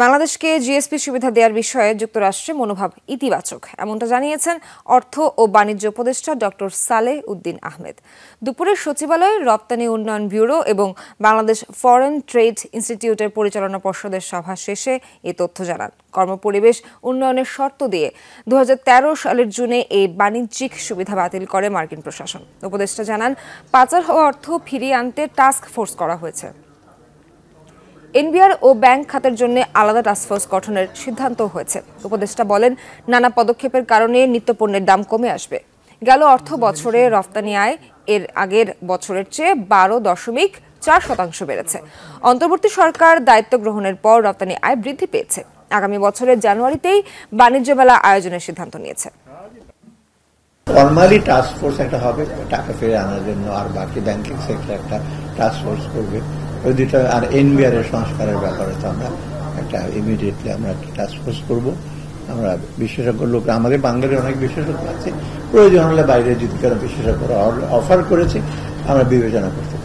বাংলাদেশকে জিএসপি সুবিধা দেওয়ার বিষয়ে যুক্তরাষ্ট্রের মনোভাব ইতিবাচক, এমনটা জানিয়েছেন অর্থ ও বাণিজ্য উপদেষ্টা ডক্টর সালেহ উদ্দিন আহমেদ। দুপুরে সচিবালয়ে রপ্তানি উন্নয়ন ব্যুরো এবং বাংলাদেশ ফরেন ট্রেড ইনস্টিটিউটের পরিচালনা পর্ষদের সভা শেষে এ তথ্য জানান। কর্মপরিবেশ উন্নয়নের শর্ত দিয়ে 2013 সালের জুনে এই বাণিজ্যিক সুবিধা বাতিল করে মার্কিন প্রশাসন। উপদেষ্টা জানান, পাচার হওয়া অর্থ ফিরিয়ে আনতে টাস্ক ফোর্স করা হয়েছে। এনবিআর ও ব্যাংক খাতের জন্য আলাদা টাস্কফোর্স গঠনের সিদ্ধান্ত হয়েছে। উপদেষ্টা বলেন, নানা পদক্ষেপের কারণে নিত্যপণ্যের দাম কমে আসবে। গেল অর্থ বছরে রপ্তানি আয় এর আগের বছরের চেয়ে 12.4% বেড়েছে। অন্তর্বর্তী সরকার দায়িত্ব গ্রহণের পর রপ্তানি আয় বৃদ্ধি পেয়েছে। আগামী বছরের জানুয়ারিতেই বাণিজ্য মেলা আয়োজনের সিদ্ধান্ত নিয়েছে। ফর্মালি টাস্ক ফোর্স একটা হবে টাকা ফিরে আনার জন্য, আর বাকি ব্যাংকিং সেক্টর একটা টাস্ক ফোর্স করবে। ওই দুটো আর এনবিআর এর সংস্কারের ব্যাপারে তো আমরা একটা ইমিডিয়েটলি আমরা একটা টাস্ক ফোর্স করবো। আমরা বিশেষজ্ঞ লোক, আমাদের বাঙালির অনেক বিশেষজ্ঞ আছে, প্রয়োজন হলে বাইরে যদি কারো বিশেষজ্ঞরা অফার করেছে আমরা বিবেচনা করতে পারি।